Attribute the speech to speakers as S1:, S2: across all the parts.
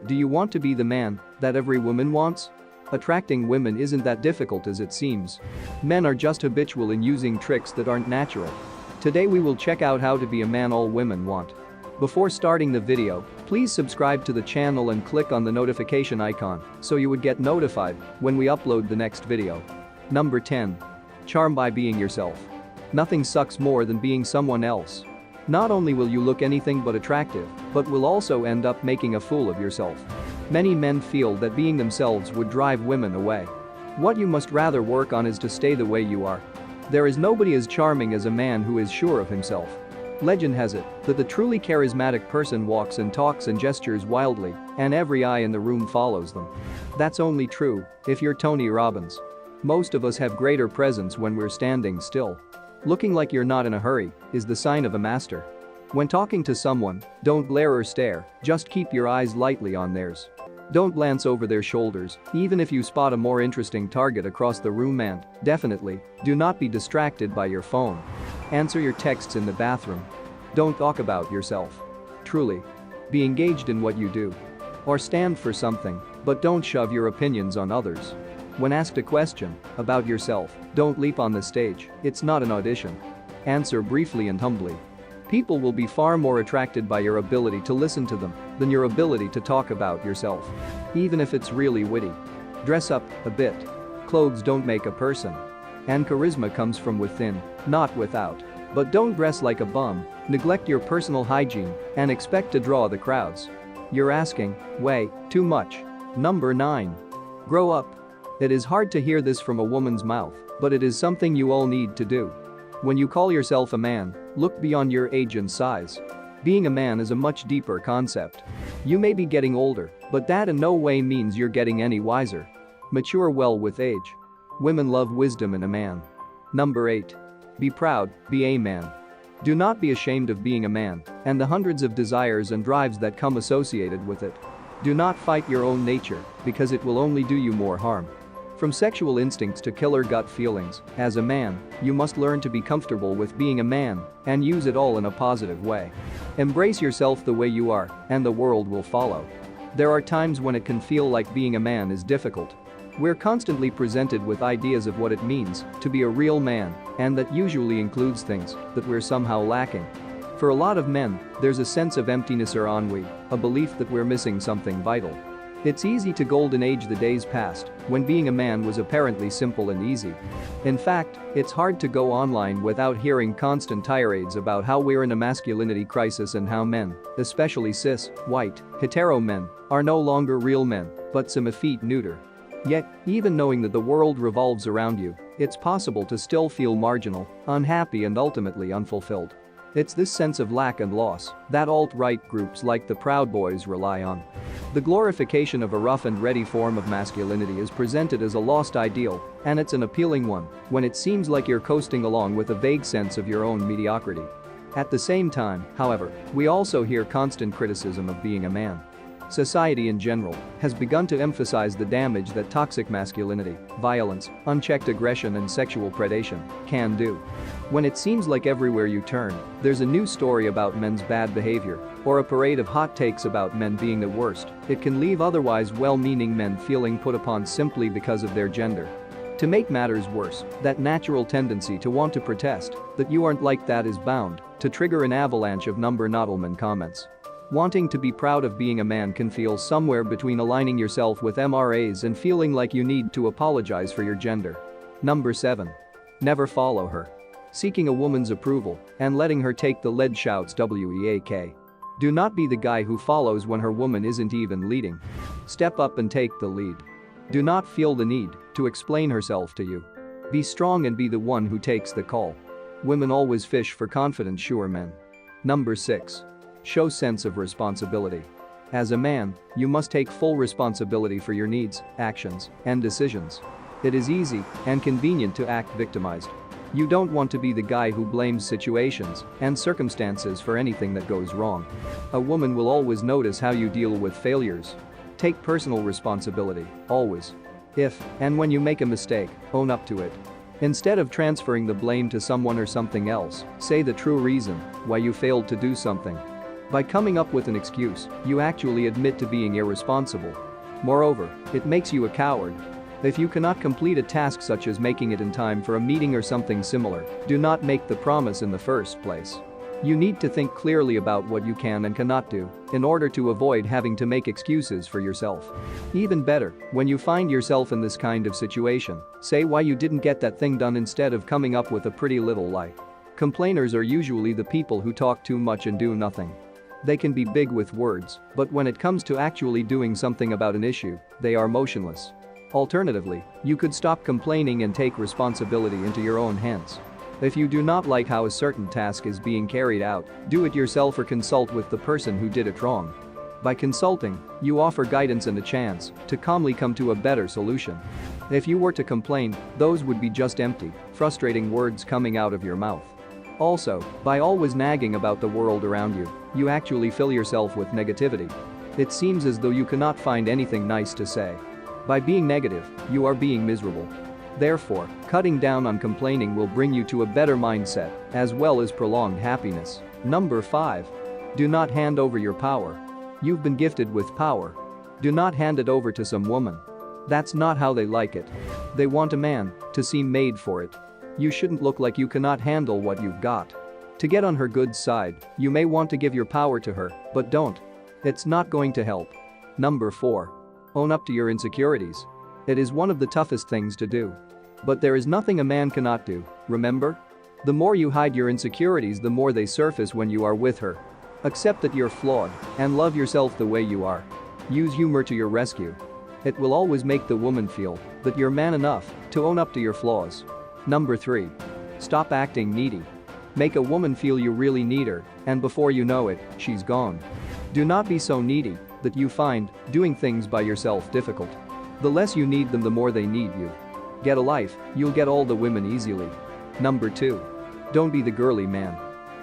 S1: Do you want to be the man that every woman wants? Attracting women isn't that difficult as it seems. Men are just habitual in using tricks that aren't natural. Today we will check out how to be a man all women want. Before starting the video, please subscribe to the channel and click on the notification icon so you would get notified when we upload the next video. Number 10. Charm by being yourself. Nothing sucks more than being someone else. Not only will you look anything but attractive, but will also end up making a fool of yourself. Many men feel that being themselves would drive women away. What you must rather work on is to stay the way you are. There is nobody as charming as a man who is sure of himself. Legend has it that the truly charismatic person walks and talks and gestures wildly, and every eye in the room follows them. That's only true if you're Tony Robbins. Most of us have greater presence when we're standing still. Looking like you're not in a hurry is the sign of a master. When talking to someone, don't glare or stare, just keep your eyes lightly on theirs. Don't glance over their shoulders, even if you spot a more interesting target across the room, and, definitely, do not be distracted by your phone. Answer your texts in the bathroom. Don't talk about yourself. Truly. Be engaged in what you do. Or stand for something, but don't shove your opinions on others. When asked a question about yourself, don't leap on the stage, it's not an audition. Answer briefly and humbly. People will be far more attracted by your ability to listen to them than your ability to talk about yourself. Even if it's really witty. Dress up a bit. Clothes don't make a person. And charisma comes from within, not without. But don't dress like a bum, neglect your personal hygiene, and expect to draw the crowds. You're asking way too much. Number 9. Grow up. It is hard to hear this from a woman's mouth, but it is something you all need to do. When you call yourself a man, look beyond your age and size. Being a man is a much deeper concept. You may be getting older, but that in no way means you're getting any wiser. Mature well with age. Women love wisdom in a man. Number 8. Be proud, be a man. Do not be ashamed of being a man and the hundreds of desires and drives that come associated with it. Do not fight your own nature because it will only do you more harm. From sexual instincts to killer gut feelings, as a man, you must learn to be comfortable with being a man and use it all in a positive way. Embrace yourself the way you are, and the world will follow. There are times when it can feel like being a man is difficult. We're constantly presented with ideas of what it means to be a real man, and that usually includes things that we're somehow lacking. For a lot of men, there's a sense of emptiness or ennui, a belief that we're missing something vital. It's easy to golden age the days past when being a man was apparently simple and easy. In fact, it's hard to go online without hearing constant tirades about how we're in a masculinity crisis and how men, especially cis, white, hetero men, are no longer real men, but some effete neuter. Yet, even knowing that the world revolves around you, it's possible to still feel marginal, unhappy and ultimately unfulfilled. It's this sense of lack and loss that alt-right groups like the Proud Boys rely on. The glorification of a rough and ready form of masculinity is presented as a lost ideal, and it's an appealing one when it seems like you're coasting along with a vague sense of your own mediocrity. At the same time, however, we also hear constant criticism of being a man. Society in general has begun to emphasize the damage that toxic masculinity, violence, unchecked aggression and sexual predation can do. When it seems like everywhere you turn, there's a new story about men's bad behavior or a parade of hot takes about men being the worst, it can leave otherwise well-meaning men feeling put upon simply because of their gender. To make matters worse, that natural tendency to want to protest that you aren't like that is bound to trigger an avalanche of number-nottleman comments. Wanting to be proud of being a man can feel somewhere between aligning yourself with MRAs and feeling like you need to apologize for your gender. Number 7. Never follow her. Seeking a woman's approval and letting her take the lead shouts weak. Do not be the guy who follows when her woman isn't even leading. Step up and take the lead. Do not feel the need to explain herself to you. Be strong and be the one who takes the call. Women always fish for confident, sure men. Number 6. Show sense of responsibility. As a man, you must take full responsibility for your needs, actions, and decisions. It is easy and convenient to act victimized. You don't want to be the guy who blames situations and circumstances for anything that goes wrong. A woman will always notice how you deal with failures. Take personal responsibility, always. If and when you make a mistake, own up to it. Instead of transferring the blame to someone or something else, say the true reason why you failed to do something. By coming up with an excuse, you actually admit to being irresponsible. Moreover, it makes you a coward. If you cannot complete a task such as making it in time for a meeting or something similar, do not make the promise in the first place. You need to think clearly about what you can and cannot do in order to avoid having to make excuses for yourself. Even better, when you find yourself in this kind of situation, say why you didn't get that thing done instead of coming up with a pretty little lie. Complainers are usually the people who talk too much and do nothing. They can be big with words, but when it comes to actually doing something about an issue, they are motionless. Alternatively, you could stop complaining and take responsibility into your own hands. If you do not like how a certain task is being carried out, do it yourself or consult with the person who did it wrong. By consulting, you offer guidance and a chance to calmly come to a better solution. If you were to complain, those would be just empty, frustrating words coming out of your mouth. Also, by always nagging about the world around you, you actually fill yourself with negativity. It seems as though you cannot find anything nice to say. By being negative, you are being miserable. Therefore, cutting down on complaining will bring you to a better mindset, as well as prolonged happiness. Number 5. Do not hand over your power. You've been gifted with power. Do not hand it over to some woman. That's not how they like it. They want a man to seem made for it. You shouldn't look like you cannot handle what you've got. To get on her good side, you may want to give your power to her, but don't. It's not going to help. Number 4. Own up to your insecurities. It is one of the toughest things to do. But there is nothing a man cannot do, remember? The more you hide your insecurities, the more they surface when you are with her. Accept that you're flawed and love yourself the way you are. Use humor to your rescue. It will always make the woman feel that you're man enough to own up to your flaws. Number 3. Stop acting needy. Make a woman feel you really need her, and before you know it, she's gone. Do not be so needy that you find doing things by yourself difficult. The less you need them, the more they need you. Get a life, you'll get all the women easily. Number 2. Don't be the girly man.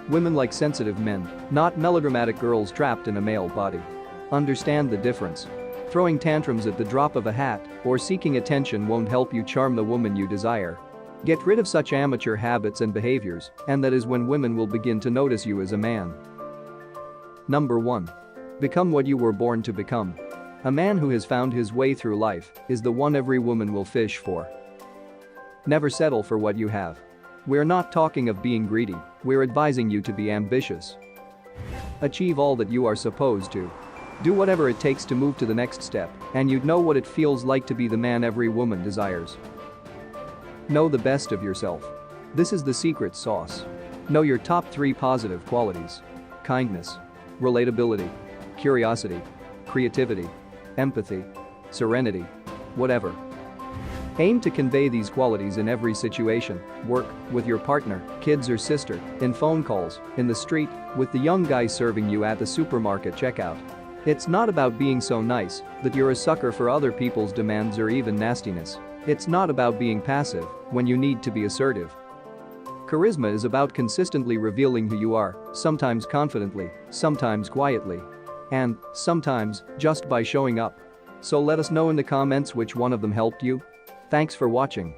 S1: Women like sensitive men, not melodramatic girls trapped in a male body. Understand the difference. Throwing tantrums at the drop of a hat or seeking attention won't help you charm the woman you desire. Get rid of such amateur habits and behaviors, and that is when women will begin to notice you as a man. Number 1. Become what you were born to become. A man who has found his way through life is the one every woman will fish for. Never settle for what you have. We're not talking of being greedy, we're advising you to be ambitious. Achieve all that you are supposed to. Do whatever it takes to move to the next step, and you'd know what it feels like to be the man every woman desires. Know the best of yourself. This is the secret sauce. Know your top 3 positive qualities: kindness, relatability, curiosity, creativity, empathy, serenity, whatever. Aim to convey these qualities in every situation: work, with your partner, kids or sister, in phone calls, in the street, with the young guy serving you at the supermarket checkout. It's not about being so nice that you're a sucker for other people's demands or even nastiness. It's not about being passive when you need to be assertive. Charisma is about consistently revealing who you are, sometimes confidently, sometimes quietly, and sometimes just by showing up. So let us know in the comments which one of them helped you. Thanks for watching.